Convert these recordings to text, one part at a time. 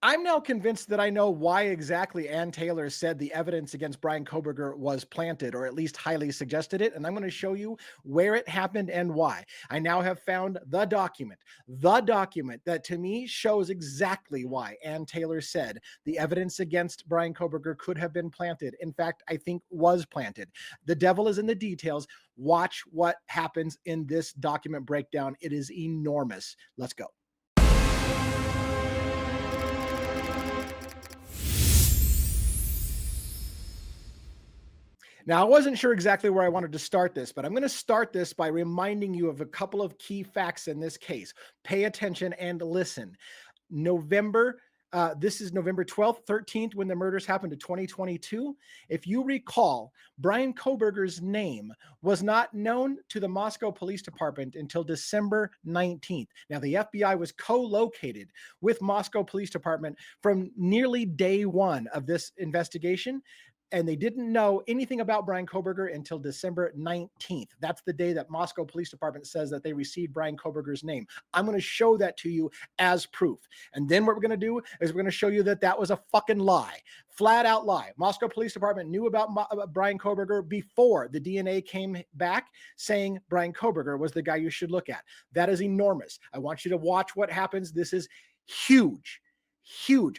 I'm now convinced that I know why exactly Ann Taylor said the evidence against Bryan Kohberger was planted, or at least highly suggested it. And I'm going to show you where it happened and why. I now have found the document that to me shows exactly why Ann Taylor said the evidence against Bryan Kohberger could have been planted. In fact, I think was planted. The devil is in the details. Watch what happens in this document breakdown. It is enormous. Let's go. Now, I wasn't sure exactly where I wanted to start this, but I'm going to start this by reminding you of a couple of key facts in this case. Pay attention and listen. This is November 12th, 13th, when the murders happened to 2022. If you recall, Bryan Kohberger's name was not known to the Moscow Police Department until December 19th. Now, the FBI was co-located with Moscow Police Department from nearly day one of this investigation, and they didn't know anything about Bryan Kohberger until December 19th. That's the day that Moscow Police Department says that they received Bryan Kohberger's name. I'm going to show that to you as proof. And then what we're going to do is we're going to show you that that was a fucking lie. Flat out lie. Moscow Police Department knew about Bryan Kohberger before the DNA came back saying Bryan Kohberger was the guy you should look at. That is enormous. I want you to watch what happens. This is huge. Huge.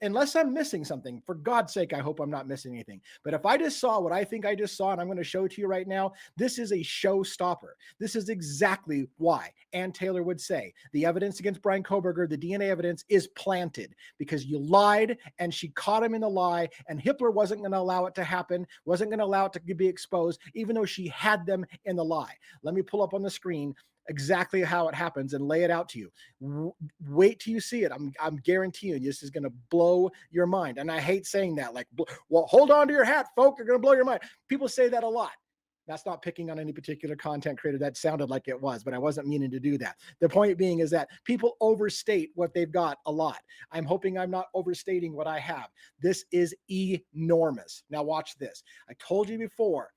Unless I'm missing something, for God's sake, I hope I'm not missing anything. But if I just saw what I think I just saw, and I'm going to show it to you right now, this is a showstopper. This is exactly why Ann Taylor would say the evidence against Bryan Kohberger, the DNA evidence, is planted because you lied and she caught him in the lie, and Hitler wasn't going to allow it to happen, wasn't going to allow it to be exposed, even though she had them in the lie. Let me pull up on the screen exactly how it happens and lay it out to you. Wait till you see it. I'm guaranteeing this is going to blow your mind. And I hate saying that, like, well, hold on to your hat, folk. They're going to blow your mind. People say that a lot. That's not picking on any particular content creator. That sounded like it was, but I wasn't meaning to do that. The point being is that people overstate what they've got a lot. I'm hoping I'm not overstating what I have. This is enormous. Now watch this. I told you before,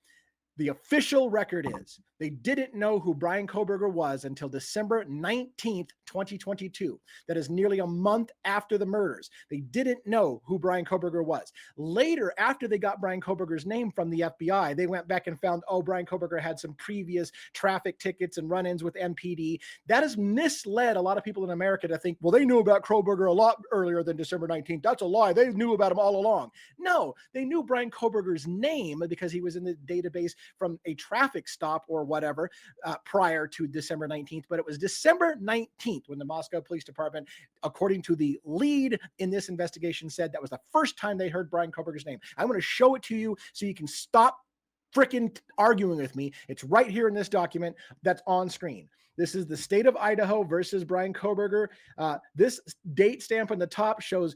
the official record is they didn't know who Bryan Kohberger was until December 19th, 2022. That is nearly a month after the murders. They didn't know who Bryan Kohberger was. Later, after they got Bryan Kohberger's name from the FBI, they went back and found, oh, Bryan Kohberger had some previous traffic tickets and run-ins with MPD. That has misled a lot of people in America to think, well, they knew about Kohberger a lot earlier than December 19th. That's a lie. They knew about him all along. No, they knew Bryan Kohberger's name because he was in the database from a traffic stop or whatever prior to December 19th. But it was December 19th when the Moscow Police Department, according to the lead in this investigation, said that was the first time they heard Bryan Kohberger's name. I'm going to show it to you so you can stop freaking arguing with me. It's right here in this document that's on screen. This is the state of Idaho versus Bryan Kohberger. This date stamp on the top shows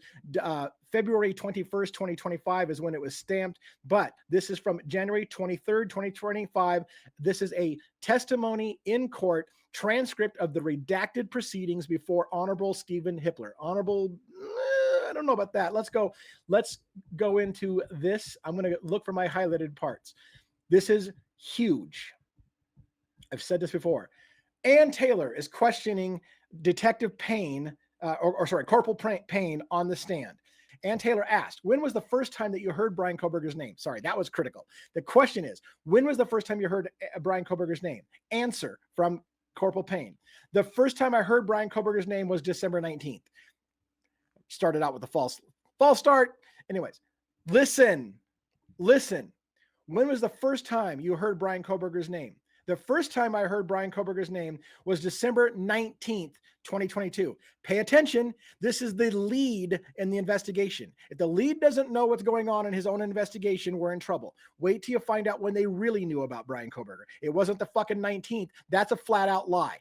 February 21st, 2025 is when it was stamped, but this is from January 23rd, 2025. This is a testimony in court transcript of the redacted proceedings before Honorable Stephen Hitler. Honorable, I don't know about that. Let's go into this. I'm going to look for my highlighted parts. This is huge. I've said this before. Ann Taylor is questioning Detective Payne, Corporal Payne on the stand. Ann Taylor asked, when was the first time that you heard Bryan Kohberger's name? Sorry, that was critical. The question is, when was the first time you heard Bryan Kohberger's name? Answer from Corporal Payne. The first time I heard Bryan Kohberger's name was December 19th. Started out with a false start. Anyways, listen. When was the first time you heard Bryan Kohberger's name? The first time I heard Bryan Kohberger's name was December 19th, 2022. Pay attention. This is the lead in the investigation. If the lead doesn't know what's going on in his own investigation, we're in trouble. Wait till you find out when they really knew about Bryan Kohberger. It wasn't the fucking 19th. That's a flat out lie.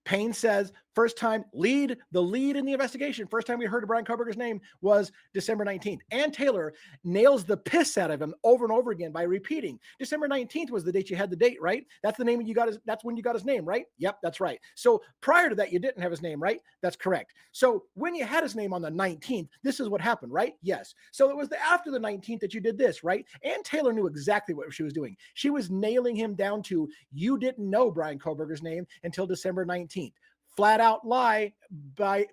Payne says first time the lead in the investigation, first time we heard of Bryan Kohberger's name was December 19th. Ann Taylor nails the piss out of him over and over again by repeating December 19th was the date you had the date, right? That's the name you got that's when you got his name, right? Yep, that's right. So prior to that, you didn't have his name, right? That's correct. So when you had his name on the 19th, this is what happened, right? Yes. So it was after the 19th that you did this, right? Ann Taylor knew exactly what she was doing. She was nailing him down to, you didn't know Bryan Kohberger's name until December 19th. flat out lie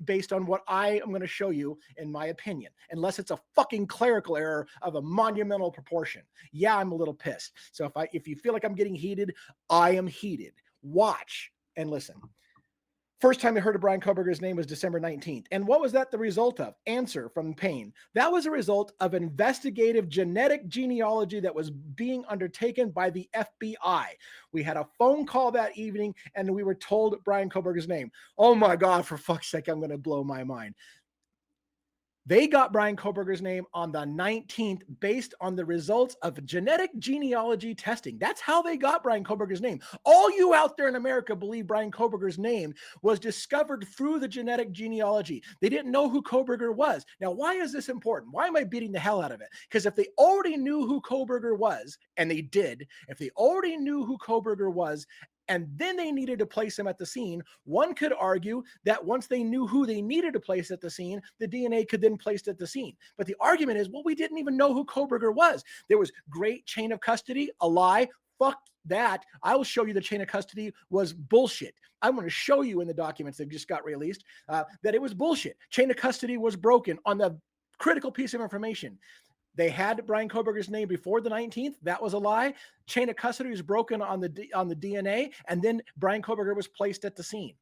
based on what I am going to show you in my opinion, unless it's a fucking clerical error of a monumental proportion. Yeah, I'm a little pissed. So if you feel like I'm getting heated, I am heated. Watch and listen. First time I heard of Bryan Kohberger's name was December 19th. And what was that the result of? Answer from Payne. That was a result of investigative genetic genealogy that was being undertaken by the FBI. We had a phone call that evening and we were told Bryan Kohberger's name. Oh my God, for fuck's sake, I'm going to blow my mind. They got Bryan Kohberger's name on the 19th based on the results of genetic genealogy testing. That's how they got Bryan Kohberger's name. All you out there in America believe Bryan Kohberger's name was discovered through the genetic genealogy. They didn't know who Kohberger was. Now, why is this important? Why am I beating the hell out of it? Because if they already knew who Kohberger was, and they did, if they already knew who Kohberger was, and then they needed to place him at the scene, one could argue that once they knew who they needed to place at the scene, the DNA could then placed at the scene. But the argument is, well, we didn't even know who Kohberger was. There was great chain of custody, a lie. Fuck that. I will show you the chain of custody was bullshit. I'm going to show you in the documents that just got released that it was bullshit. Chain of custody was broken on the critical piece of information. They had Bryan Kohberger's name before the 19th. That was a lie. Chain of custody was broken on the DNA, and then Bryan Kohberger was placed at the scene.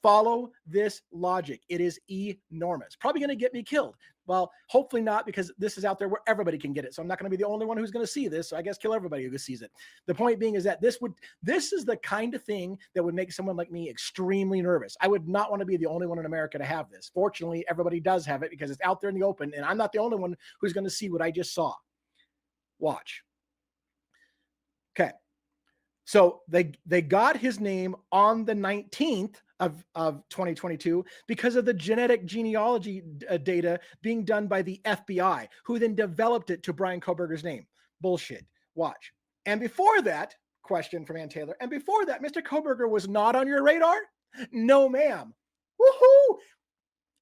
Follow this logic. It is enormous. Probably going to get me killed. Well, hopefully not, because this is out there where everybody can get it. So I'm not going to be the only one who's going to see this. So I guess kill everybody who sees it. The point being is that this is the kind of thing that would make someone like me extremely nervous. I would not want to be the only one in America to have this. Fortunately, everybody does have it because it's out there in the open, and I'm not the only one who's going to see what I just saw. Watch. Okay. So they got his name on the 19th of 2022 because of the genetic genealogy data being done by the FBI, who then developed it to Bryan Kohberger's name. Bullshit. Watch. And before that, question from Ann Taylor, and before that, Mr. Kohberger was not on your radar? No, ma'am. Woohoo!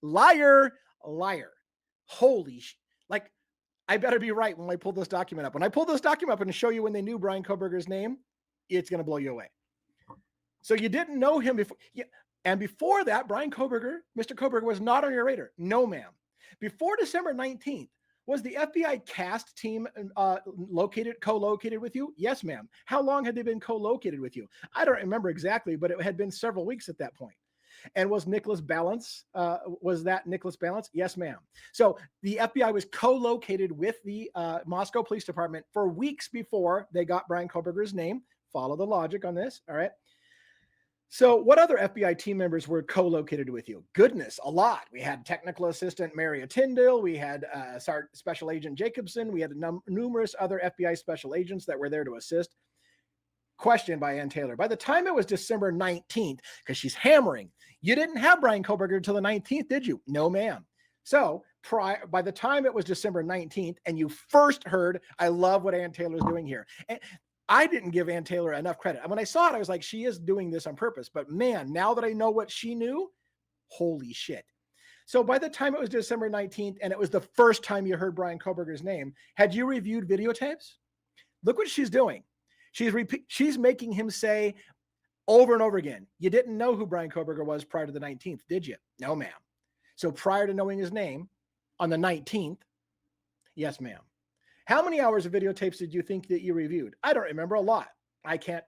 Liar, liar. Holy shit. Like, I better be right when I pull this document up. When I pull this document up and show you when they knew Bryan Kohberger's name, it's going to blow you away. So you didn't know him before. Yeah. And before that, Bryan Kohberger, Mr. Kohberger was not on your radar. No, ma'am. Before December 19th, was the FBI CAST team co-located with you? Yes, ma'am. How long had they been co-located with you? I don't remember exactly, but it had been several weeks at that point. And was Nicholas Balance, was that Nicholas Balance? Yes, ma'am. So the FBI was co-located with the Moscow Police Department for weeks before they got Bryan Kohberger's name. Follow the logic on this, all right? So what other FBI team members were co-located with you? Goodness, a lot. We had Technical Assistant Maria Tyndall. We had Special Agent Jacobson. We had numerous other FBI special agents that were there to assist. Question by Ann Taylor. By the time it was December 19th, because she's hammering, you didn't have Bryan Kohberger until the 19th, did you? No, ma'am. So by the time it was December 19th and you first heard, I love what Ann Taylor's doing here. And I didn't give Ann Taylor enough credit. When I saw it, I was like, she is doing this on purpose. But man, now that I know what she knew, holy shit. So by the time it was December 19th and it was the first time you heard Bryan Kohberger's name, had you reviewed videotapes? Look what she's doing. She's making him say over and over again, you didn't know who Bryan Kohberger was prior to the 19th, did you? No, ma'am. So prior to knowing his name on the 19th, yes, ma'am. How many hours of videotapes did you think that you reviewed? I don't remember. A lot. I can't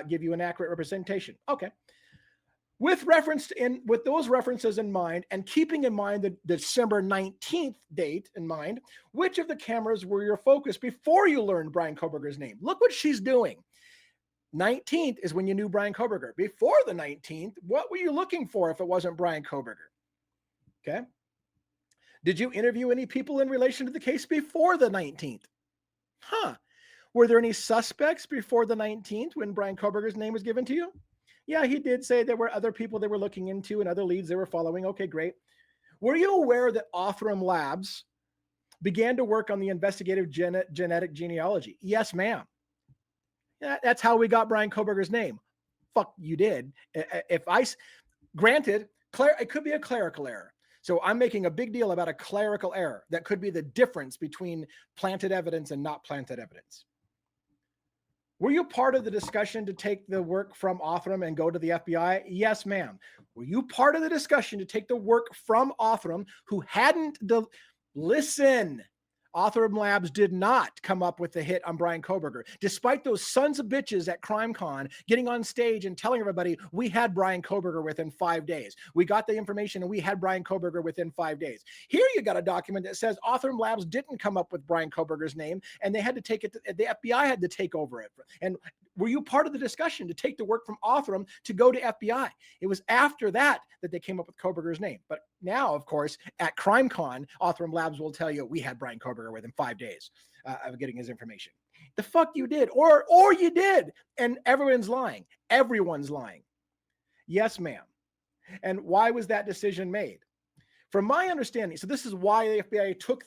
give you an accurate representation. Okay. With those references in mind, and keeping in mind the December 19th date in mind, which of the cameras were your focus before you learned Bryan Kohberger's name? Look what she's doing. 19th is when you knew Bryan Kohberger. Before the 19th, what were you looking for if it wasn't Bryan Kohberger? Okay. Did you interview any people in relation to the case before the 19th? Were there any suspects before the 19th when Bryan Kohberger's name was given to you? Yeah, he did say there were other people they were looking into and other leads they were following. Okay, great. Were you aware that Othram Labs began to work on the investigative genetic genealogy? Yes, ma'am. Yeah, that's how we got Bryan Kohberger's name. Fuck, you did. Granted, it could be a clerical error. So I'm making a big deal about a clerical error that could be the difference between planted evidence and not planted evidence. Were you part of the discussion to take the work from Othram and go to the FBI? Yes, ma'am. Were you part of the discussion to take the work from Othram, who hadn't listen? Othram Labs did not come up with the hit on Bryan Kohberger, despite those sons of bitches at CrimeCon getting on stage and telling everybody we had Bryan Kohberger within 5 days. We got the information and we had Bryan Kohberger within 5 days. Here you got a document that says Othram Labs didn't come up with Bryan Kohberger's name, and they had to take it. The FBI had to take over it. And were you part of the discussion to take the work from Othram to go to FBI? It was after that that they came up with Kohberger's name. But now, of course, at CrimeCon, Othram Labs will tell you we had Bryan Kohberger within 5 days of getting his information. The fuck you did, or you did, and everyone's lying. Everyone's lying. Yes, ma'am. And why was that decision made? From my understanding, so this is why the FBI took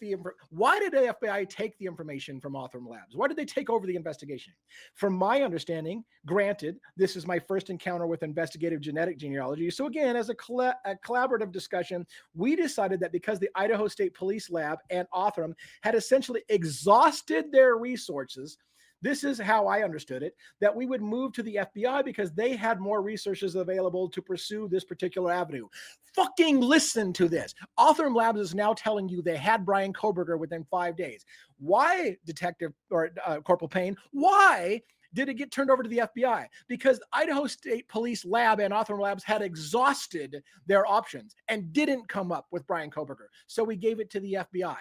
why did the FBI take the information from Othram Labs? Why did they take over the investigation? From my understanding, granted, this is my first encounter with investigative genetic genealogy. So again, as a collaborative discussion, we decided that because the Idaho State Police Lab and Othram had essentially exhausted their resources, this is how I understood it, that we would move to the FBI because they had more resources available to pursue this particular avenue. Fucking listen to this. Othram Labs is now telling you they had Bryan Kohberger within 5 days. Why, Detective or Corporal Payne? Why did it get turned over to the FBI? Because Idaho State Police Lab and Othram Labs had exhausted their options and didn't come up with Bryan Kohberger. So we gave it to the FBI.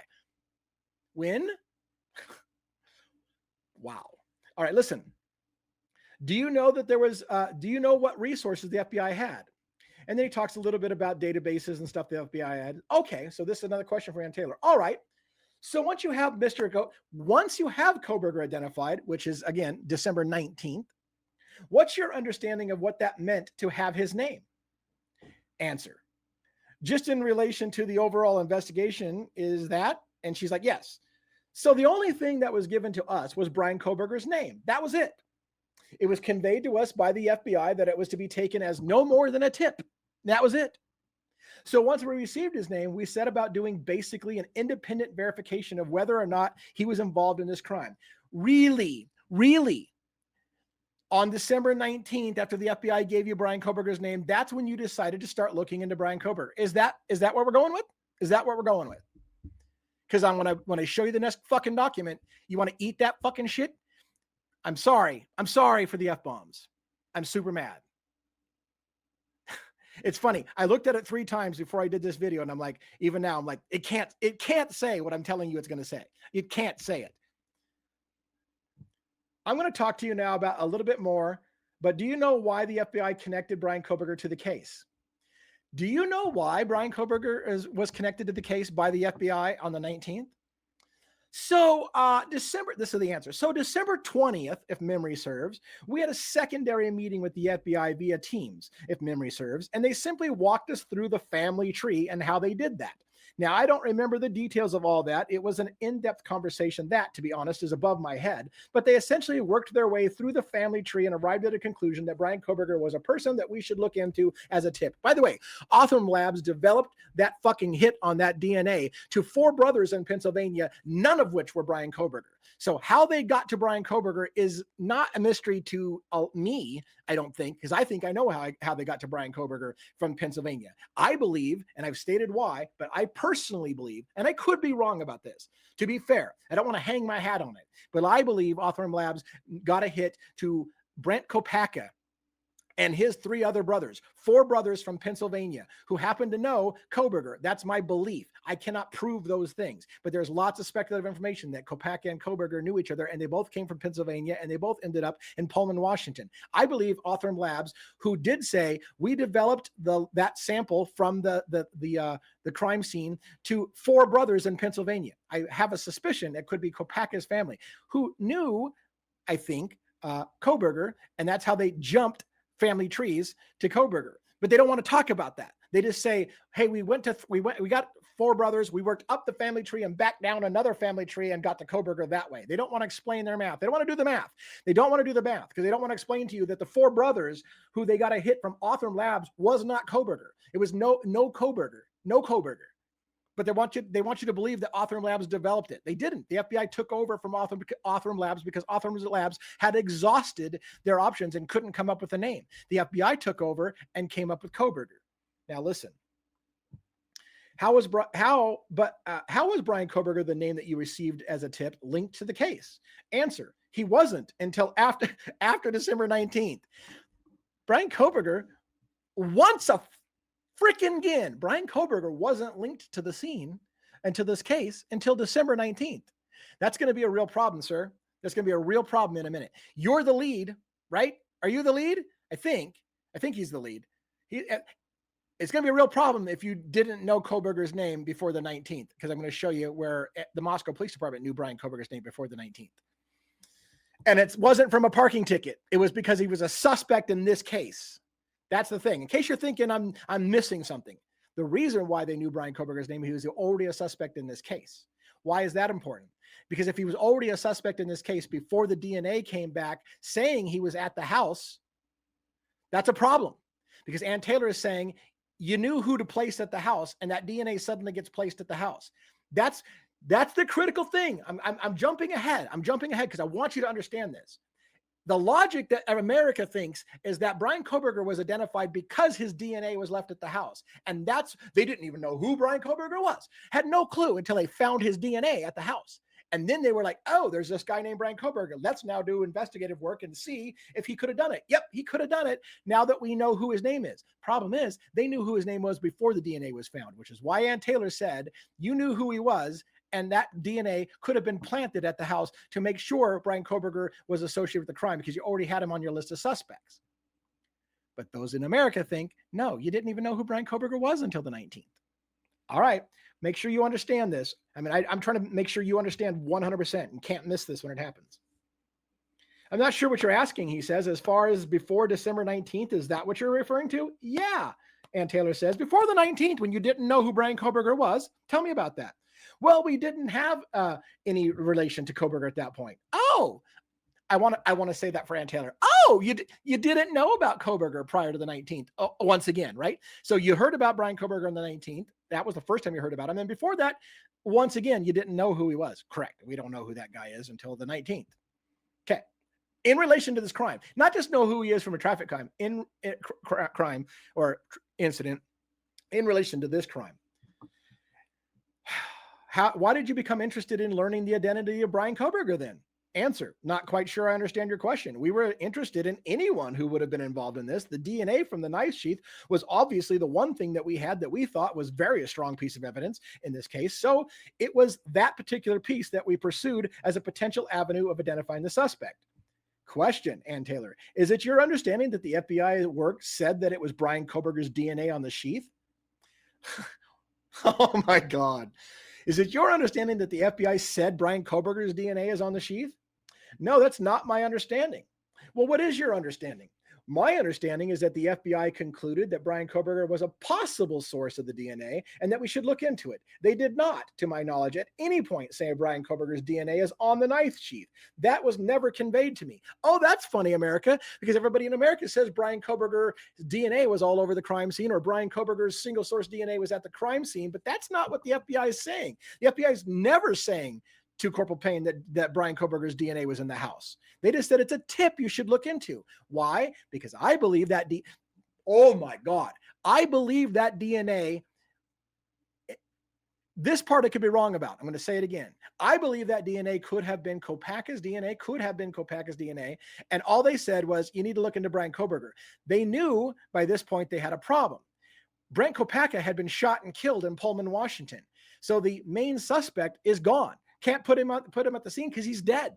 When? Wow. All right, listen. Do you know that there was, do you know what resources the FBI had? And then he talks a little bit about databases and stuff the FBI had. Okay, so this is another question for Ann Taylor. All right. So once you have once you have Kohberger identified, which is again, December 19th, what's your understanding of what that meant to have his name? Answer. Just in relation to the overall investigation, is that? And she's like, yes. So the only thing that was given to us was Bryan Kohberger's name. That was it. It was conveyed to us by the FBI that it was to be taken as no more than a tip. That was it. So once we received his name, we set about doing basically an independent verification of whether or not he was involved in this crime. Really, on December 19th, after the FBI gave you Bryan Kohberger's name, that's when you decided to start looking into Bryan Kohberger. Is that what we're going with? Is that what we're going with? Because when I show you the next fucking document, you want to eat that fucking shit? I'm sorry. I'm sorry for the F-bombs. I'm super mad. It's funny. I looked at it 3 times before I did this video, and I'm like, even now, I'm like, it can't say what I'm telling you it's going to say. It can't say it. I'm going to talk to you now about a little bit more, but do you know why the FBI connected Bryan Kohberger to the case? Do you know why Bryan Kohberger was connected to the case by the FBI on the 19th? So this is the answer. So December 20th, if memory serves, we had a secondary meeting with the FBI via Teams, if memory serves, and they simply walked us through the family tree and how they did that. Now, I don't remember the details of all that. It was an in-depth conversation that, to be honest, is above my head. But they essentially worked their way through the family tree and arrived at a conclusion that Bryan Kohberger was a person that we should look into as a tip. By the way, Othram Labs developed that fucking hit on that DNA to 4 brothers in Pennsylvania, none of which were Bryan Kohberger. So how they got to Bryan Kohberger is not a mystery to me, I don't think, because I think I know how they got to Bryan Kohberger from Pennsylvania. I believe, and I've stated why, but I personally believe, and I could be wrong about this, to be fair, I don't want to hang my hat on it, but I believe Othram Labs got a hit to Brent Kopacka and his 3 other brothers, 4 brothers from Pennsylvania who happen to know Kohberger. That's my belief. I cannot prove those things, but there's lots of speculative information that Kopacka and Kohberger knew each other, and they both came from Pennsylvania, and they both ended up in Pullman, Washington. I believe Othram Labs, who did say we developed that sample from the crime scene to 4 brothers in Pennsylvania. I have a suspicion it could be Kopacka's family who knew, I think, Kohberger, and that's how they jumped family trees to Kohberger, but they don't want to talk about that. They just say, hey, we got 4 brothers. We worked up the family tree and back down another family tree and got to Kohberger that way. They don't want to explain their math. They don't want to do the math. They don't want to do the math because they don't want to explain to you that the 4 brothers who they got a hit from Othram Labs was not Kohberger. It was no Kohberger. But they want you to believe that Othram Labs developed it. They didn't. The FBI took over from Othram Labs because Othram Labs had exhausted their options and couldn't come up with a name. The FBI took over and came up with Kohberger. Now listen. How was Bryan Kohberger the name that you received as a tip linked to the case? Answer: he wasn't until after December 19th. Bryan Kohberger, once a freaking again, Bryan Kohberger wasn't linked to the scene and to this case until December 19th. That's going to be a real problem, sir. That's going to be a real problem in a minute. You're the lead, right? Are you the lead? I think he's the lead. It's going to be a real problem if you didn't know Kohberger's name before the 19th, because I'm going to show you where the Moscow Police Department knew Bryan Kohberger's name before the 19th. And it wasn't from a parking ticket. It was because he was a suspect in this case. That's the thing. In case you're thinking I'm missing something, the reason why they knew Bryan Kohberger's name, he was already a suspect in this case. Why is that important? Because if he was already a suspect in this case before the DNA came back saying he was at the house, that's a problem. Because Ann Taylor is saying you knew who to place at the house, and that DNA suddenly gets placed at the house. That's the critical thing. I'm jumping ahead. I'm jumping ahead because I want you to understand this. The logic that America thinks is that Bryan Kohberger was identified because his DNA was left at the house. And they didn't even know who Bryan Kohberger was. Had no clue until they found his DNA at the house. And then they were like, oh, there's this guy named Bryan Kohberger. Let's now do investigative work and see if he could have done it. Yep, he could have done it now that we know who his name is. Problem is, they knew who his name was before the DNA was found, which is why Ann Taylor said, you knew who he was, and that DNA could have been planted at the house to make sure Bryan Kohberger was associated with the crime because you already had him on your list of suspects. But those in America think, no, you didn't even know who Bryan Kohberger was until the 19th. All right, make sure you understand this. I mean, I'm trying to make sure you understand 100% and can't miss this when it happens. I'm not sure what you're asking, he says, as far as before December 19th, is that what you're referring to? Yeah, Ann Taylor says, before the 19th, when you didn't know who Bryan Kohberger was, tell me about that. Well, we didn't have any relation to Kohberger at that point. Oh, I want to say that for Ann Taylor. Oh, you didn't know about Kohberger prior to the 19th. Oh, once again, right? So you heard about Bryan Kohberger on the 19th. That was the first time you heard about him. And before that, once again, you didn't know who he was. Correct. We don't know who that guy is until the 19th. Okay. In relation to this crime, not just know who he is from a traffic crime, crime or incident, in relation to this crime. Why did you become interested in learning the identity of Bryan Kohberger then? Answer: not quite sure I understand your question. We were interested in anyone who would have been involved in this. The DNA from the knife sheath was obviously the one thing that we had that we thought was very a strong piece of evidence in this case. So it was that particular piece that we pursued as a potential avenue of identifying the suspect. Question, Ann Taylor: is it your understanding that the FBI work said that it was Bryan Kohberger's DNA on the sheath? Oh my God. Is it your understanding that the FBI said Bryan Kohberger's DNA is on the sheath? No, that's not my understanding. Well, what is your understanding? My understanding is that the FBI concluded that Bryan Kohberger was a possible source of the DNA and that we should look into it. They did not, to my knowledge, at any point say Bryan Kohberger's DNA is on the knife sheath. That was never conveyed to me. Oh, that's funny, America, because everybody in America says Bryan Kohberger's DNA was all over the crime scene or Bryan Kohberger's single source DNA was at the crime scene, but that's not what the FBI is saying. The FBI is never saying to Corporal Payne that Bryan Kohberger's DNA was in the house. They just said it's a tip you should look into. Why? Because I believe that oh my God, I believe that DNA, this part I could be wrong about. I'm going to say it again. I believe that DNA could have been Kopacka's DNA, and all they said was, you need to look into Bryan Kohberger. They knew by this point they had a problem. Brent Kopacka had been shot and killed in Pullman, Washington. So the main suspect is gone. Can't put him at the scene because he's dead.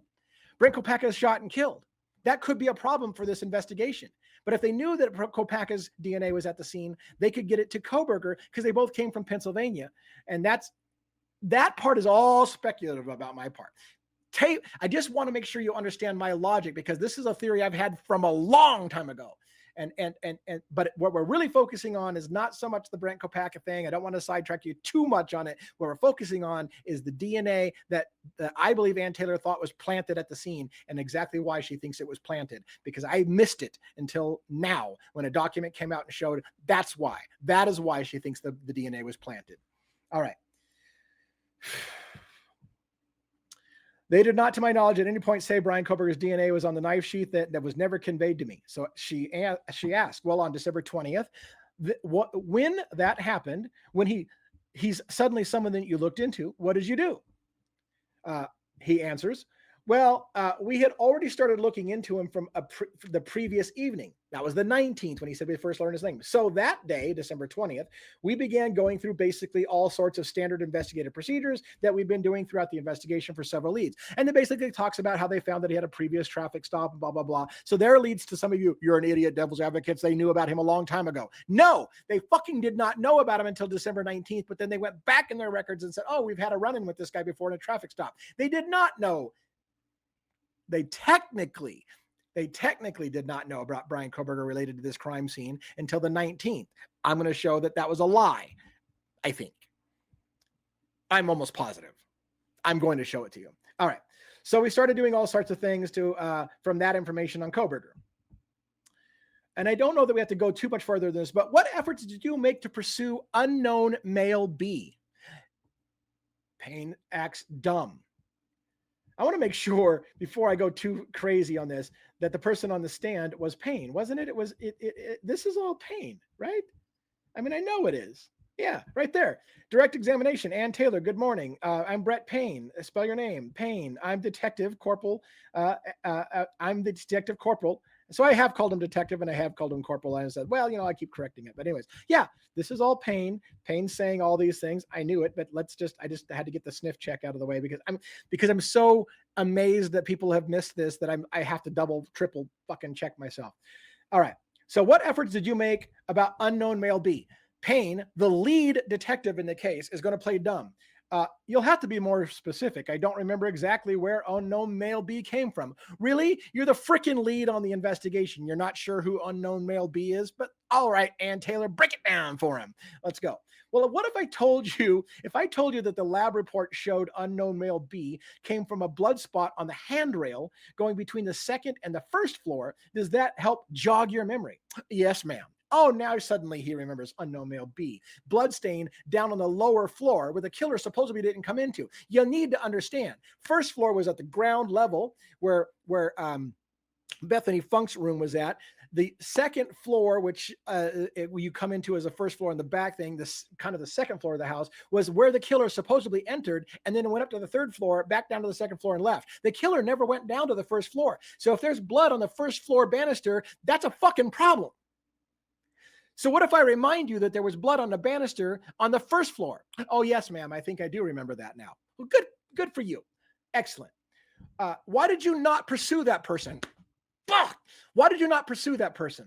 Brent Kopacka is shot and killed. That could be a problem for this investigation. But if they knew that Kopacka's DNA was at the scene, they could get it to Kohberger because they both came from Pennsylvania. And that part is all speculative about my part. I just want to make sure you understand my logic because this is a theory I've had from a long time ago. But what we're really focusing on is not so much the Brent Kopacka thing. I don't want to sidetrack you too much on it. What we're focusing on is the DNA that I believe Ann Taylor thought was planted at the scene and exactly why she thinks it was planted, because I missed it until now when a document came out and showed that's why. That is why she thinks the DNA was planted. All right. They did not, to my knowledge, at any point say Bryan Kohberger's DNA was on the knife sheath. That was never conveyed to me. So she asked, well, on December 20th, when that happened, when he's suddenly someone that you looked into, what did you do? He answers, well, we had already started looking into him from the previous evening. That was the 19th when he said we first learned his name. So that day, December 20th, we began going through basically all sorts of standard investigative procedures that we've been doing throughout the investigation for several leads. And it basically talks about how they found that he had a previous traffic stop and blah, blah, blah. So there leads to some of you, you're an idiot, devil's advocates. They knew about him a long time ago. No, they fucking did not know about him until December 19th, but then they went back in their records and said, oh, we've had a run-in with this guy before in a traffic stop. They did not know. They technically did not know about Bryan Kohberger related to this crime scene until the 19th. I'm going to show that that was a lie. I think. I'm almost positive. I'm going to show it to you. All right. So we started doing all sorts of things from that information on Kohberger. And I don't know that we have to go too much further than this, but what efforts did you make to pursue unknown male B? Payne acts dumb. I want to make sure before I go too crazy on this that the person on the stand was Payne, wasn't it? This is all Payne, right? I mean, I know it is. Yeah, right there. Direct examination. Ann Taylor, good morning. I'm Brett Payne. Spell your name. Payne. I'm Detective Corporal. I'm the Detective Corporal. So I have called him detective and I have called him corporal. And I said, well, I keep correcting it. But anyways, yeah, this is all Payne. Payne's saying all these things. I knew it, but I just had to get the sniff check out of the way because I'm so amazed that people have missed this that I have to double, triple fucking check myself. All right. So what efforts did you make about unknown male B? Payne, the lead detective in the case, is going to play dumb. You'll have to be more specific. I don't remember exactly where unknown male B came from. Really? You're the freaking lead on the investigation. You're not sure who unknown male B is, but all right, Ann Taylor, break it down for him. Let's go. Well, what if I told you that the lab report showed unknown male B came from a blood spot on the handrail going between the second and the first floor? Does that help jog your memory? Yes, ma'am. Oh, now suddenly he remembers unknown male B. Bloodstain down on the lower floor where the killer supposedly didn't come into. You need to understand. First floor was at the ground level where Bethany Funk's room was at. The second floor, which you come into as a first floor in the back thing, this kind of the second floor of the house, was where the killer supposedly entered and then went up to the third floor, back down to the second floor and left. The killer never went down to the first floor. So if there's blood on the first floor banister, that's a fucking problem. So what if I remind you that there was blood on the banister on the first floor? Oh, yes, ma'am. I think I do remember that now. Well, good for you. Excellent. Why did you not pursue that person? Why did you not pursue that person?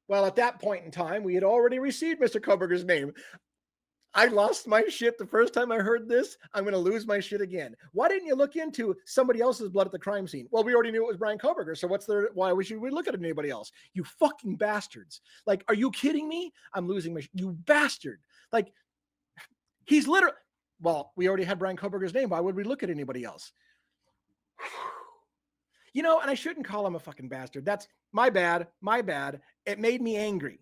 Well, at that point in time, we had already received Mr. Kohberger's name. I lost my shit the first time I heard this. I'm going to lose my shit again. Why didn't you look into somebody else's blood at the crime scene? Well, we already knew it was Bryan Kohberger. So why should we look at anybody else? You fucking bastards. Like, are you kidding me? I'm losing my shit. You bastard. Like, he's literally, well, we already had Bryan Kohberger's name. Why would we look at anybody else? And I shouldn't call him a fucking bastard. That's my bad. It made me angry.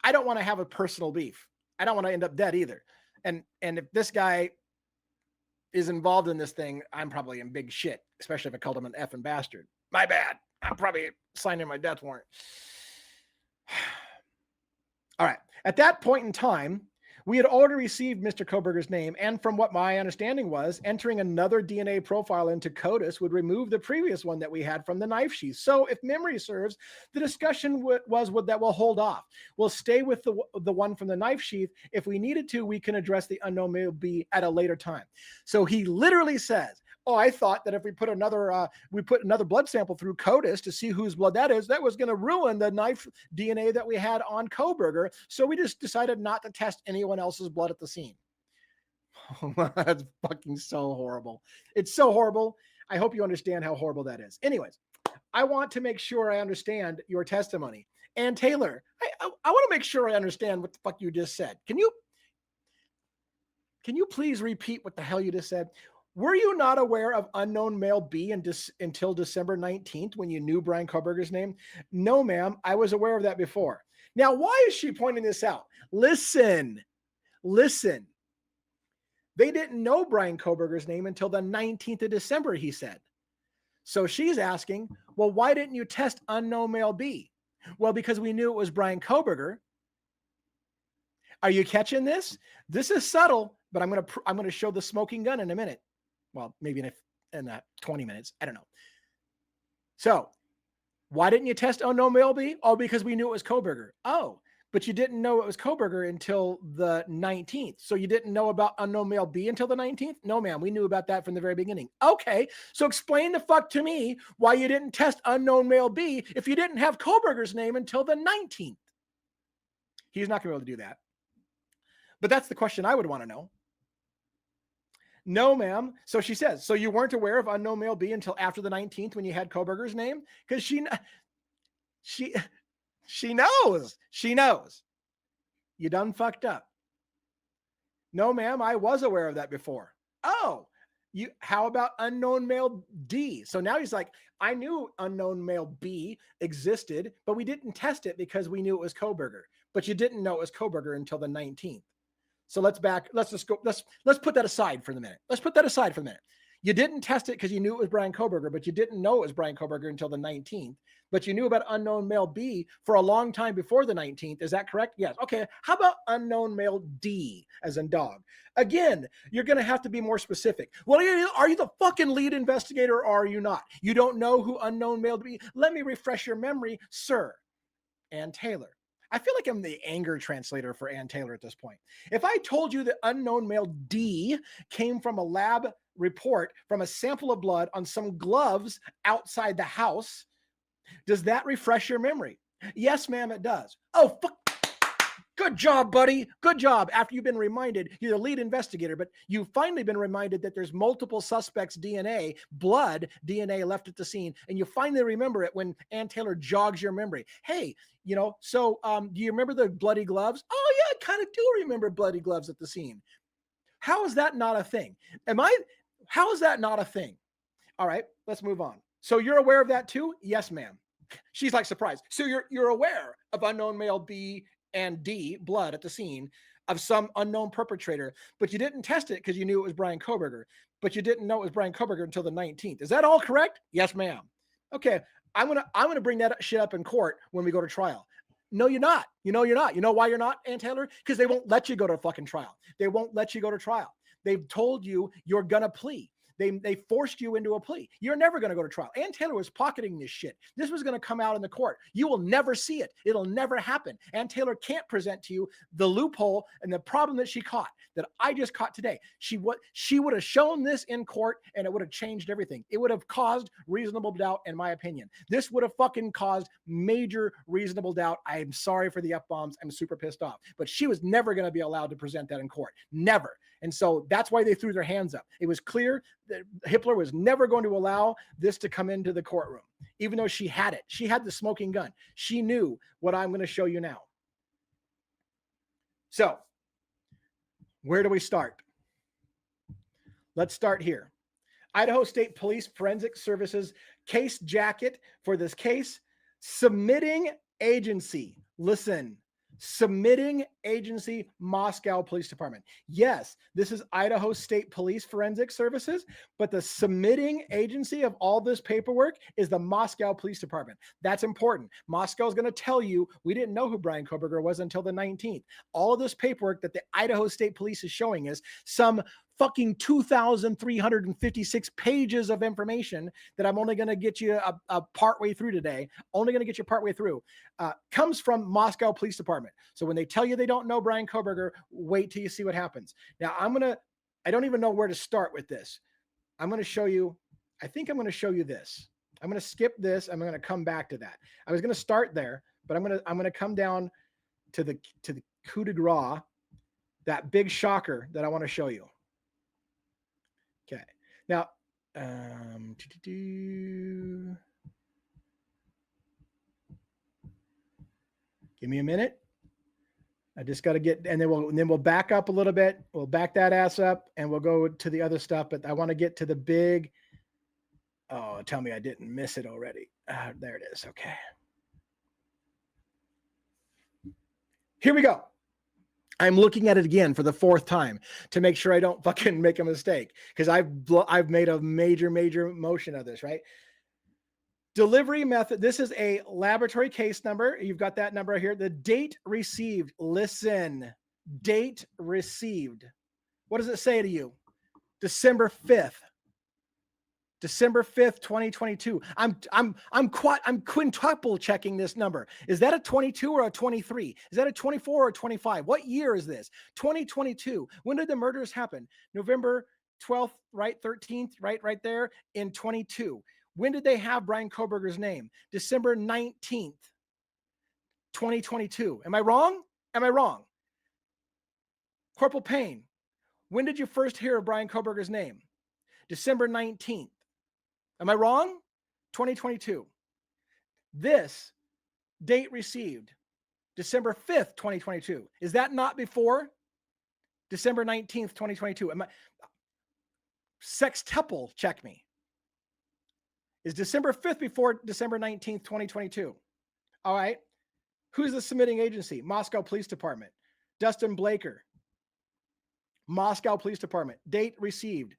I don't want to have a personal beef. I don't want to end up dead either. And if this guy is involved in this thing, I'm probably in big shit, especially if I called him an effing bastard. My bad. I'm probably signing my death warrant. All right. At that point in time, we had already received Mr. Kohberger's name, and from what my understanding was, entering another DNA profile into CODIS would remove the previous one that we had from the knife sheath. So if memory serves, the discussion was that we'll hold off. We'll stay with the one from the knife sheath. If we needed to, we can address the unknown male B at a later time. So he literally says, oh, I thought that if we put another blood sample through CODIS to see whose blood that is, that was going to ruin the knife DNA that we had on Kohberger. So we just decided not to test anyone else's blood at the scene. That's fucking so horrible. It's so horrible. I hope you understand how horrible that is. Anyways, I want to make sure I understand your testimony. And Taylor, I want to make sure I understand what the fuck you just said. Can you please repeat what the hell you just said? Were you not aware of unknown male B until December 19th when you knew Bryan Kohberger's name? No, ma'am. I was aware of that before. Now, why is she pointing this out? Listen. They didn't know Bryan Kohberger's name until the 19th of December, he said. So she's asking, well, why didn't you test unknown male B? Well, because we knew it was Bryan Kohberger. Are you catching this? This is subtle, but I'm going to show the smoking gun in a minute. Well, maybe in 20 minutes. I don't know. So why didn't you test unknown male B? Oh, because we knew it was Kohberger. Oh, but you didn't know it was Kohberger until the 19th. So you didn't know about unknown male B until the 19th? No, ma'am. We knew about that from the very beginning. Okay. So explain the fuck to me why you didn't test unknown male B if you didn't have Kohberger's name until the 19th. He's not going to be able to do that. But that's the question I would want to know. No, ma'am. So she says, so you weren't aware of unknown male B until after the 19th when you had Kohberger's name? Because she knows. She knows. You done fucked up. No, ma'am. I was aware of that before. Oh, how about unknown male D? So now he's like, I knew unknown male B existed, but we didn't test it because we knew it was Kohberger. But you didn't know it was Kohberger until the 19th. So let's put that aside for the minute. Let's put that aside for the minute. You didn't test it because you knew it was Bryan Kohberger, but you didn't know it was Bryan Kohberger until the 19th. But you knew about unknown male B for a long time before the 19th. Is that correct? Yes. Okay. How about unknown male D, as in dog? Again, you're going to have to be more specific. Well, are you the fucking lead investigator or are you not? You don't know who unknown male B? Let me refresh your memory, sir. Ann Taylor. I feel like I'm the anger translator for Ann Taylor at this point. If I told you that unknown male D came from a lab report from a sample of blood on some gloves outside the house, does that refresh your memory? Yes, ma'am, it does. Oh, fuck. Good job, buddy. Good job. After you've been reminded, you're the lead investigator, but you've finally been reminded that there's multiple suspects' DNA, blood DNA left at the scene, and you finally remember it when Ann Taylor jogs your memory. Hey, so do you remember the bloody gloves? Oh, yeah, I kind of do remember bloody gloves at the scene. How is that not a thing? How is that not a thing? All right, let's move on. So you're aware of that too? Yes, ma'am. She's like surprised. So you're aware of unknown male B and D blood at the scene of some unknown perpetrator, but you didn't test it because you knew it was Bryan Kohberger, but you didn't know it was Bryan Kohberger until the 19th. Is that all correct? Yes, ma'am. Okay. I'm going to bring that shit up in court when we go to trial. No, you're not. You're not. You know why you're not, Ann Taylor? Because they won't let you go to fucking trial. They won't let you go to trial. They've told you you're going to plea. They forced you into a plea. You're never going to go to trial. Ann Taylor was pocketing this shit. This was going to come out in the court. You will never see it. It'll never happen. Ann Taylor can't present to you the loophole and the problem that she caught, that I just caught today. She would have shown this in court and it would have changed everything. It would have caused reasonable doubt, in my opinion. This would have fucking caused major reasonable doubt. I'm sorry for the F-bombs. I'm super pissed off. But she was never going to be allowed to present that in court. Never. And so that's why they threw their hands up. It was clear that Hitler was never going to allow this to come into the courtroom, even though she had it. She had the smoking gun. She knew what I'm going to show you now. So where do we start? Let's start here. Idaho State Police Forensic Services case jacket for this case. Submitting agency. Listen. Submitting agency, Moscow Police Department. Yes, this is Idaho State Police Forensic Services, but the submitting agency of all this paperwork is the Moscow Police Department. That's important. Moscow is going to tell you we didn't know who Bryan Kohberger was until the 19th. All of this paperwork that the Idaho State Police is showing is some fucking 2,356 pages of information that I'm only going to get you a part way through today. Only going to get you part way through. Comes from Moscow Police Department. So when they tell you they don't know Bryan Kohberger, wait till you see what happens. Now I don't even know where to start with this. I'm going to show you, I think I'm going to show you this. I'm going to skip this. I'm going to come back to that. I was going to start there, but I'm going to come down to the coup de grace, that big shocker that I want to show you. Okay. Now, give me a minute. I just got to get, and then we'll back up a little bit. We'll back that ass up and we'll go to the other stuff, but I want to get to the big, oh, tell me I didn't miss it already. There it is. Okay. Here we go. I'm looking at it again for the fourth time to make sure I don't fucking make a mistake, because I've made a major motion of this, right? Delivery method. This is a laboratory case number. You've got that number right here. The date received. Listen, date received. What does it say to you? December 5th. December 5th, 2022. I'm quintuple checking this number. Is that a 22 or a 23? Is that a 24 or 25? What year is this? 2022. When did the murders happen? November 12th, right? 13th, right there in 22. When did they have Bryan Kohberger's name? December 19th, 2022. Am I wrong? Am I wrong? Corporal Payne, when did you first hear of Bryan Kohberger's name? December 19th. Am I wrong? 2022. This date received, December 5th, 2022. Is that not before December 19th, 2022? Am I sextuple check me? Is December 5th before December 19th, 2022? All right. Who's the submitting agency? Moscow Police Department. Dustin Blaker. Moscow Police Department. Date received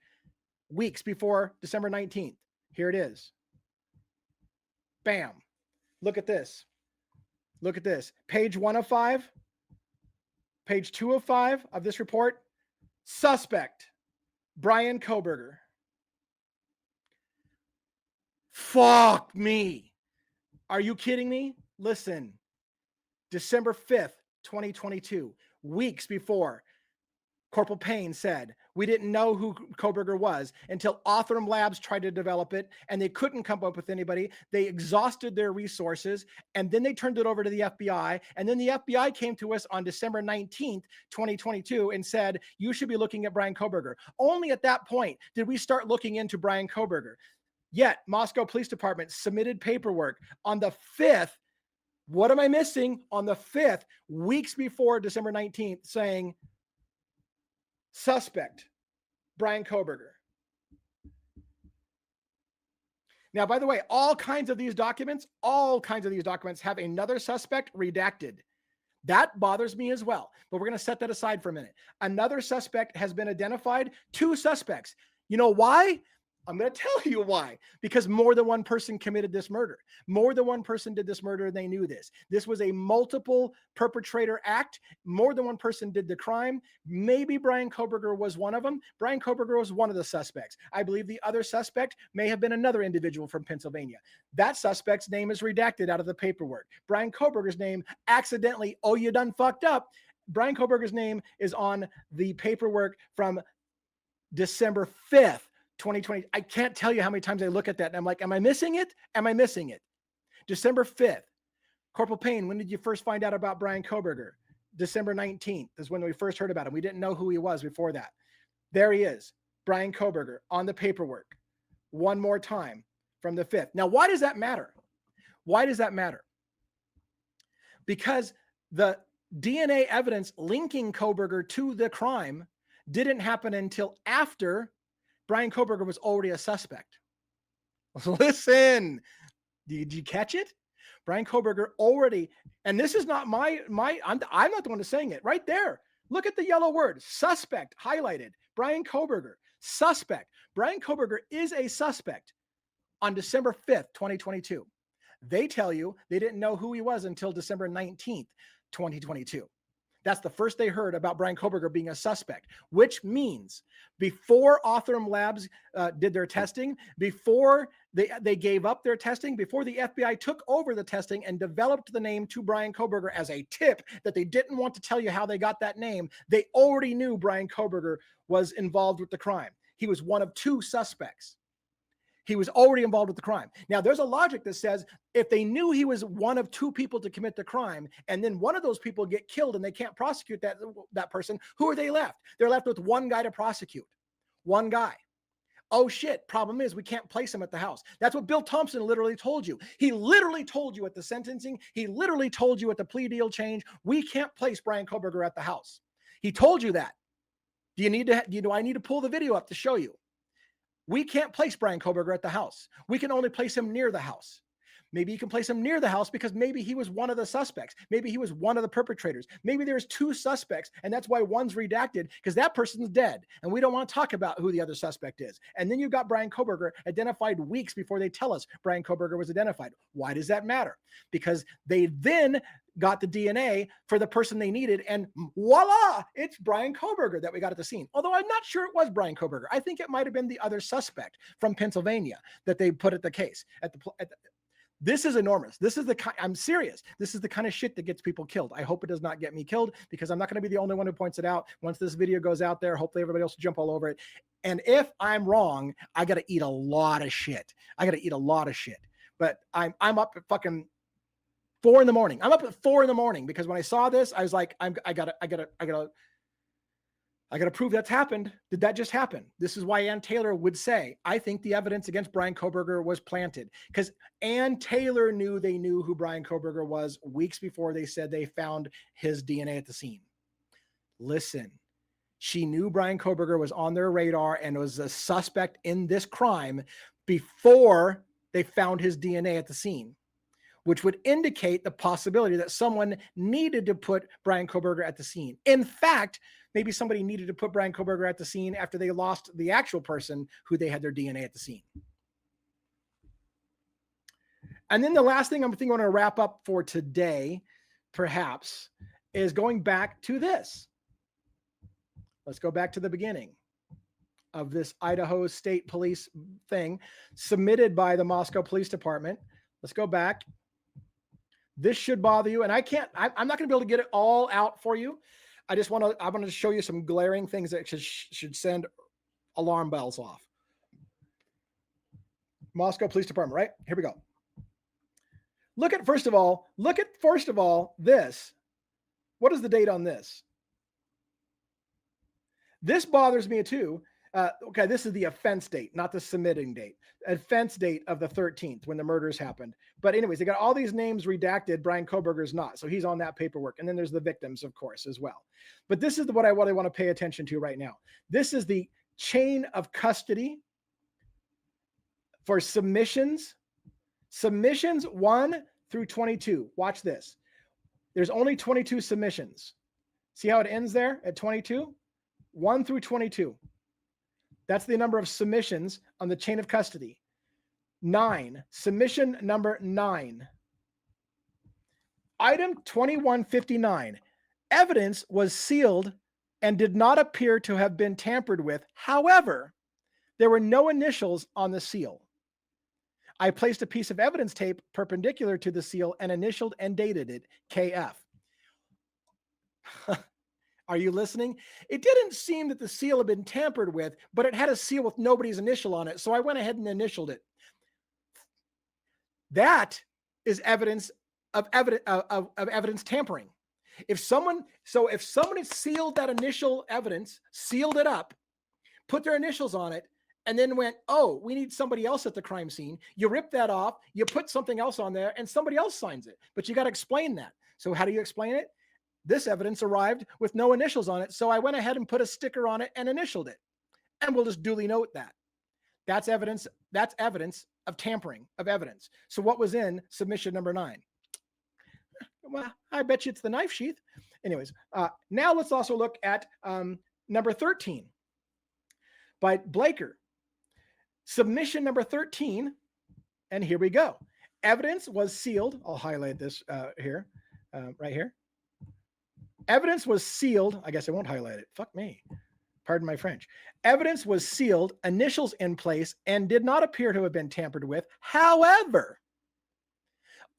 weeks before December 19th. Here it is. Bam. Look at this. Look at this. Page 1 of 5. Page 2 of 5 of this report. Suspect, Bryan Kohberger. Fuck me. Are you kidding me? Listen. December 5th, 2022. Weeks before Corporal Payne said, we didn't know who Kohberger was until Othram Labs tried to develop it, and they couldn't come up with anybody. They exhausted their resources, and then they turned it over to the FBI. And then the FBI came to us on December 19th, 2022, and said, you should be looking at Bryan Kohberger. Only at that point did we start looking into Bryan Kohberger. Yet, Moscow Police Department submitted paperwork on the 5th. What am I missing? On the 5th, weeks before December 19th, saying, suspect, Bryan Kohberger. Now, by the way, all kinds of these documents have another suspect redacted. That bothers me as well, but we're going to set that aside for a minute. Another suspect has been identified, 2 suspects. You know why? I'm going to tell you why. Because more than one person committed this murder. More than one person did this murder, and they knew this. This was a multiple perpetrator act. More than one person did the crime. Maybe Bryan Kohberger was one of them. Bryan Kohberger was one of the suspects. I believe the other suspect may have been another individual from Pennsylvania. That suspect's name is redacted out of the paperwork. Bryan Kohberger's name accidentally, oh, you done fucked up. Bryan Kohberger's name is on the paperwork from December 5th. 2020. I can't tell you how many times I look at that and I'm like, am I missing it? Am I missing it? December 5th. Corporal Payne, when did you first find out about Bryan Kohberger? December 19th is when we first heard about him. We didn't know who he was before that. There he is, Bryan Kohberger on the paperwork. One more time from the 5th. Now, why does that matter? Why does that matter? Because the DNA evidence linking Kohberger to the crime didn't happen until after Bryan Kohberger was already a suspect. Listen, did you catch it? Bryan Kohberger already, and this is not I'm not the one who's saying it. Right there. Look at the yellow word, suspect, highlighted. Bryan Kohberger, suspect. Bryan Kohberger is a suspect on December 5th, 2022. They tell you they didn't know who he was until December 19th, 2022. That's the first they heard about Bryan Kohberger being a suspect, which means before Othram Labs did their testing, before they gave up their testing, before the FBI took over the testing and developed the name to Bryan Kohberger as a tip that they didn't want to tell you how they got that name, they already knew Bryan Kohberger was involved with the crime. He was one of 2 suspects. He was already involved with the crime. Now, there's a logic that says if they knew he was one of 2 people to commit the crime, and then one of those people get killed and they can't prosecute that person, who are they left? They're left with one guy to prosecute. One guy. Oh shit, problem is we can't place him at the house. That's what Bill Thompson literally told you. He literally told you at the sentencing, he literally told you at the plea deal change, we can't place Bryan Kohberger at the house. He told you that. Do I need to pull the video up to show you? We can't place Bryan Kohberger at the house. We can only place him near the house. Maybe you can place him near the house because maybe he was one of the suspects. Maybe he was one of the perpetrators. Maybe there's two suspects, and that's why one's redacted because that person's dead, and we don't want to talk about who the other suspect is. And then you've got Bryan Kohberger identified weeks before they tell us Bryan Kohberger was identified. Why does that matter? Because they then got the DNA for the person they needed, and voila, it's Bryan Kohberger that we got at the scene. Although I'm not sure it was Bryan Kohberger. I think it might have been the other suspect from Pennsylvania that they put at the case. This is enormous. This is I'm serious. This is the kind of shit that gets people killed. I hope it does not get me killed because I'm not going to be the only one who points it out. Once this video goes out there, hopefully everybody else will jump all over it. And if I'm wrong, I got to eat a lot of shit. But I'm up at fucking 4 in the morning. I'm up at 4 in the morning because when I saw this, I was like, I gotta prove that's happened. Did that just happen? This is why Ann Taylor would say, I think the evidence against Bryan Kohberger was planted, because Ann Taylor knew they knew who Bryan Kohberger was weeks before they said they found his DNA at the scene. Listen, she knew Bryan Kohberger was on their radar and was a suspect in this crime before they found his DNA at the scene, which would indicate the possibility that someone needed to put Bryan Kohberger at the scene. In fact, maybe somebody needed to put Bryan Kohberger at the scene after they lost the actual person who they had their DNA at the scene. And then the last thing I want to wrap up for today, perhaps, is going back to this. Let's go back to the beginning of this Idaho State Police thing submitted by the Moscow Police Department. Let's go back. This should bother you. And I'm not going to be able to get it all out for you. I want to show you some glaring things that should send alarm bells off. Moscow Police Department, right? Here we go. Look at first of all, this. What is the date on this? This bothers me too. Okay, this is the offense date, not the submitting date. Offense date of the 13th when the murders happened. But anyways, they got all these names redacted. Bryan Kohberger's not, so he's on that paperwork. And then there's the victims, of course, as well. But this is what I want to pay attention to right now. This is the chain of custody for submissions. Submissions 1 through 22. Watch this. There's only 22 submissions. See how it ends there at 22? 1 through 22. That's the number of submissions on the chain of custody. 9. Submission number 9. Item 2159. Evidence was sealed and did not appear to have been tampered with. However, there were no initials on the seal. I placed a piece of evidence tape perpendicular to the seal and initialed and dated it KF. Are you listening? It didn't seem that the seal had been tampered with, but it had a seal with nobody's initial on it. So I went ahead and initialed it. That is evidence of evidence tampering. If someone had sealed that initial evidence, sealed it up, put their initials on it, and then went, oh, we need somebody else at the crime scene. You rip that off, you put something else on there, and somebody else signs it. But you got to explain that. So how do you explain it? This evidence arrived with no initials on it, so I went ahead and put a sticker on it and initialed it. And we'll just duly note that. That's evidence of tampering of evidence. So what was in submission number 9? Well, I bet you it's the knife sheath. Anyways, now let's also look at number 13 by Blaker. Submission number 13, and here we go. Evidence was sealed. I'll highlight this here, right here. Evidence was sealed. I guess I won't highlight it. Fuck me. Pardon my French. Evidence was sealed, initials in place, and did not appear to have been tampered with. However,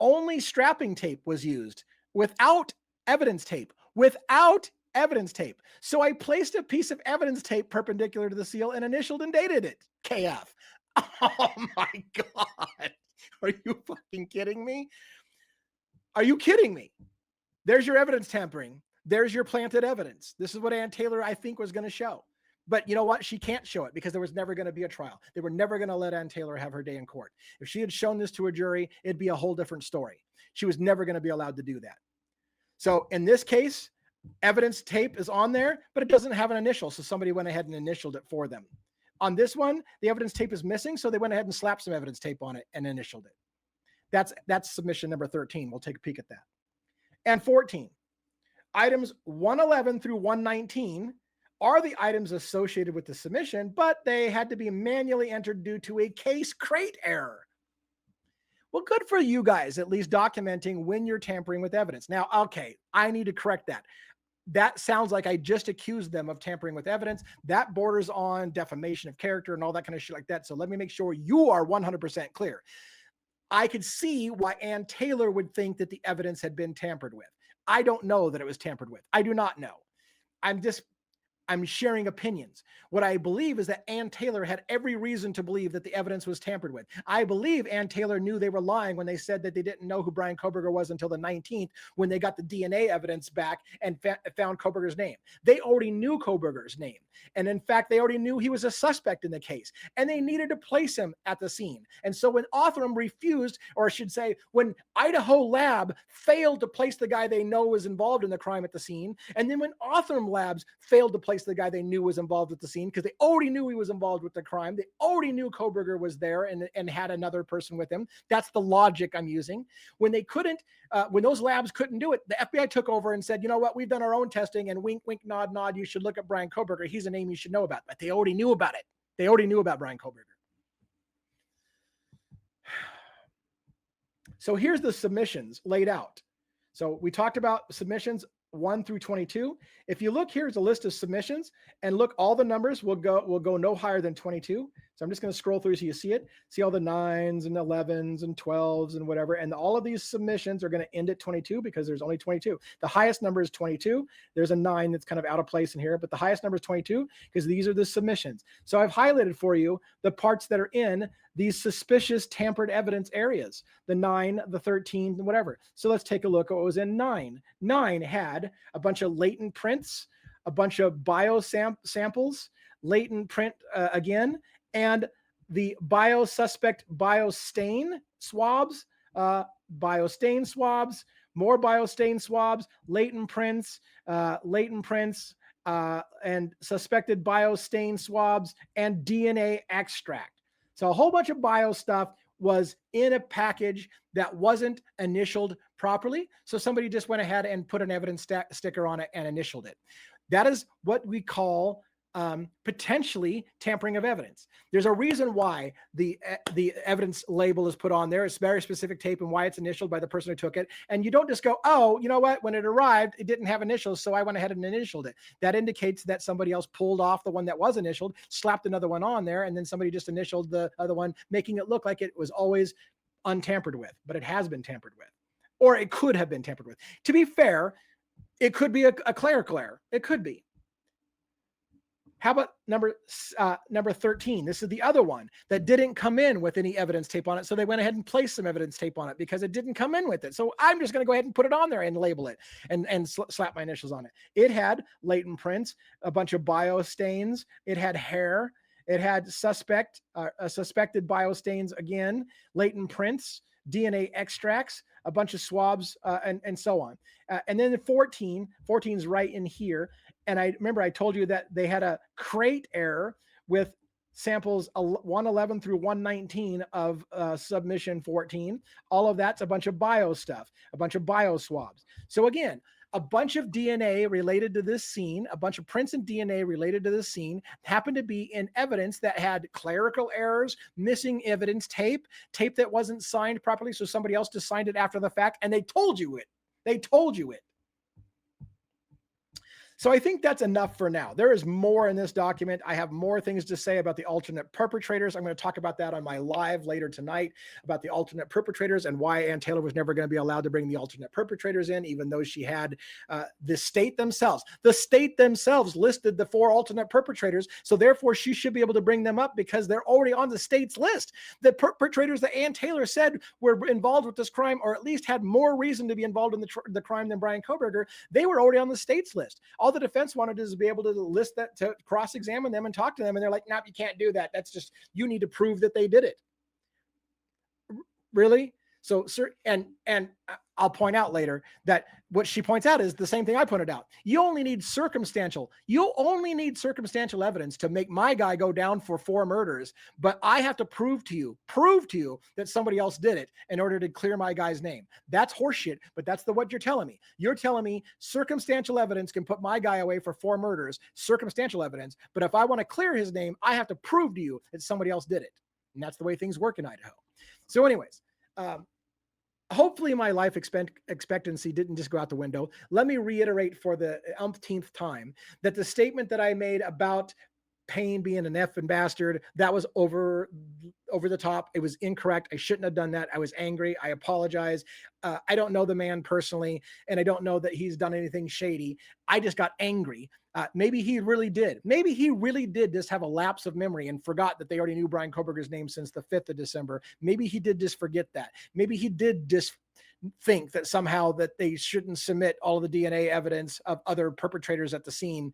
only strapping tape was used without evidence tape. Without evidence tape. So I placed a piece of evidence tape perpendicular to the seal and initialed and dated it. KF. Oh my God. Are you fucking kidding me? Are you kidding me? There's your evidence tampering. There's your planted evidence. This is what Ann Taylor, I think, was going to show. But you know what? She can't show it because there was never going to be a trial. They were never going to let Ann Taylor have her day in court. If she had shown this to a jury, it'd be a whole different story. She was never going to be allowed to do that. So in this case, evidence tape is on there, but it doesn't have an initial. So somebody went ahead and initialed it for them. On this one, the evidence tape is missing. So they went ahead and slapped some evidence tape on it and initialed it. That's submission number 13. We'll take a peek at that. And 14, items 111 through 119 are the items associated with the submission, but they had to be manually entered due to a case crate error. Well, good for you guys, at least documenting when you're tampering with evidence. Now, okay, I need to correct that. That sounds like I just accused them of tampering with evidence. That borders on defamation of character and all that kind of shit like that. So let me make sure you are 100% clear. I could see why Ann Taylor would think that the evidence had been tampered with. I don't know that it was tampered with. I do not know. I'm sharing opinions. What I believe is that Ann Taylor had every reason to believe that the evidence was tampered with. I believe Ann Taylor knew they were lying when they said that they didn't know who Bryan Kohberger was until the 19th, when they got the DNA evidence back and found Kohberger's name. They already knew Kohberger's name. And in fact, they already knew he was a suspect in the case, and they needed to place him at the scene. And so when Othram refused, or I should say, when Idaho Lab failed to place the guy they know was involved in the crime at the scene, and then when Othram Labs failed to place the guy they knew was involved with the scene, because they already knew he was involved with the crime, they already knew Kohberger was there and had another person with him. That's the logic I'm using. When they couldn't, when those labs couldn't do it, the FBI took over and said, you know what, we've done our own testing, and wink, wink, nod, nod, you should look at Bryan Kohberger. He's a name you should know about. But they already knew about it. They already knew about Bryan Kohberger. So here's the submissions laid out. So we talked about submissions 1 through 22. If you look, here's a list of submissions, and look, all the numbers will go no higher than 22. So I'm just going to scroll through so you see it. See all the 9s and 11s and 12s and whatever. And all of these submissions are going to end at 22 because there's only 22. The highest number is 22. There's a 9 that's kind of out of place in here, but the highest number is 22 because these are the submissions. So I've highlighted for you the parts that are in these suspicious tampered evidence areas, the 9, the 13, whatever. So let's take a look at what was in 9. 9 had a bunch of latent prints, a bunch of samples, latent print again, and the biosuspect biostain swabs, more biostain swabs, latent prints, and suspected biostain swabs, and DNA extract. So a whole bunch of bio stuff was in a package that wasn't initialed properly. So somebody just went ahead and put an evidence sticker on it and initialed it. That is what we call potentially tampering of evidence. There's a reason why the evidence label is put on there. It's very specific tape and why it's initialed by the person who took it. And you don't just go, oh, you know what? When it arrived, it didn't have initials, so I went ahead and initialed it. That indicates that somebody else pulled off the one that was initialed, slapped another one on there, and then somebody just initialed the other one, making it look like it was always untampered with, but it has been tampered with, or it could have been tampered with. To be fair, it could be a clerical error. It could be. How about number 13? This is the other one that didn't come in with any evidence tape on it. So they went ahead and placed some evidence tape on it because it didn't come in with it. So I'm just going to go ahead and put it on there and label it and slap my initials on it. It had latent prints, a bunch of bio stains. It had hair. It had suspected bio stains again, latent prints, DNA extracts, a bunch of swabs, and so on. And then the 14 is right in here. And I remember I told you that they had a crate error with samples 111 through 119 of submission 14. All of that's a bunch of bio stuff, a bunch of bio swabs. So again, a bunch of DNA related to this scene, a bunch of prints and DNA related to this scene happened to be in evidence that had clerical errors, missing evidence tape that wasn't signed properly. So somebody else just signed it after the fact, and they told you it. They told you it. So I think that's enough for now. There is more in this document. I have more things to say about the alternate perpetrators. I'm going to talk about that on my live later tonight, about the alternate perpetrators and why Ann Taylor was never going to be allowed to bring the alternate perpetrators in, even though she had the state themselves. The state themselves listed the 4 alternate perpetrators, so therefore she should be able to bring them up because they're already on the state's list. The perpetrators that Ann Taylor said were involved with this crime, or at least had more reason to be involved in the crime than Bryan Kohberger, they were already on the state's list. All the defense wanted is to be able to list that, to cross-examine them and talk to them. And they're like, no, you can't do that. That's just, you need to prove that they did it. Really? So, sir, and I'll point out later that what she points out is the same thing I pointed out. You only need circumstantial evidence to make my guy go down for 4 murders, but I have to prove to you that somebody else did it in order to clear my guy's name. That's horseshit, but that's what you're telling me. You're telling me circumstantial evidence can put my guy away for 4 murders, circumstantial evidence, but if I want to clear his name, I have to prove to you that somebody else did it. And that's the way things work in Idaho. So anyways, hopefully my life expectancy didn't just go out the window. Let me reiterate for the umpteenth time that the statement that I made about Payne being an effing bastard, that was over the top. It was incorrect. I shouldn't have done that. I was angry. I apologize. I don't know the man personally, and I don't know that he's done anything shady. I just got angry. Maybe he really did. Maybe he really did just have a lapse of memory and forgot that they already knew Bryan Kohberger's name since the 5th of December. Maybe he did just forget that. Maybe he did just think that somehow that they shouldn't submit all of the DNA evidence of other perpetrators at the scene.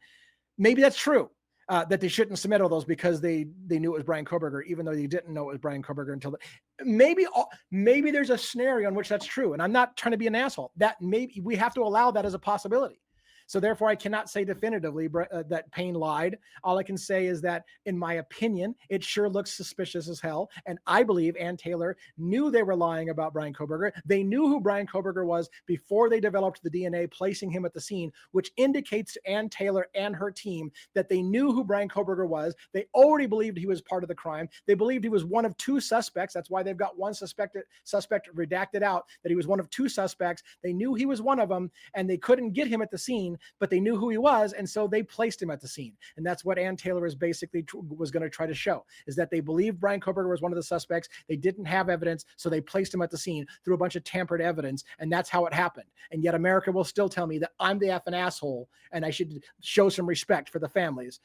Maybe that's true. That they shouldn't submit all those because they knew it was Bryan Kohberger, even though they didn't know it was Bryan Kohberger until maybe there's a scenario in which that's true. And I'm not trying to be an asshole. That maybe we have to allow that as a possibility. So therefore, I cannot say definitively that Payne lied. All I can say is that, in my opinion, it sure looks suspicious as hell. And I believe Ann Taylor knew they were lying about Bryan Kohberger. They knew who Bryan Kohberger was before they developed the DNA, placing him at the scene, which indicates to Ann Taylor and her team that they knew who Bryan Kohberger was. They already believed he was part of the crime. They believed he was one of 2 suspects. That's why they've got one suspect redacted out, that he was one of 2 suspects. They knew he was one of them, and they couldn't get him at the scene, but they knew who he was, and so they placed him at the scene. And that's what Ann Taylor is basically was going to try to show, is that they believed Bryan Kohberger was one of the suspects. They didn't have evidence, so they placed him at the scene through a bunch of tampered evidence, and that's how it happened. And yet America will still tell me that I'm the effing asshole, and I should show some respect for the families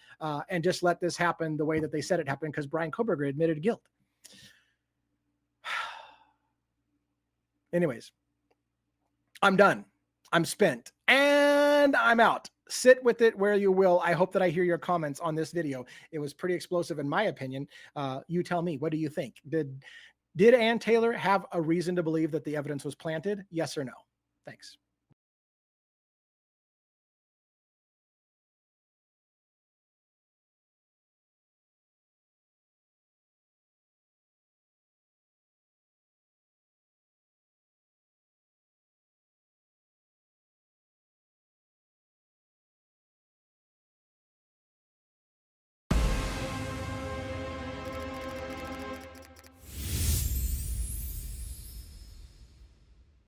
and just let this happen the way that they said it happened, because Bryan Kohberger admitted guilt. Anyways, I'm done. I'm spent. And I'm out. Sit with it where you will. I hope that I hear your comments on this video. It was pretty explosive in my opinion. You tell me, what do you think? Did Ann Taylor have a reason to believe that the evidence was planted? Yes or no? Thanks.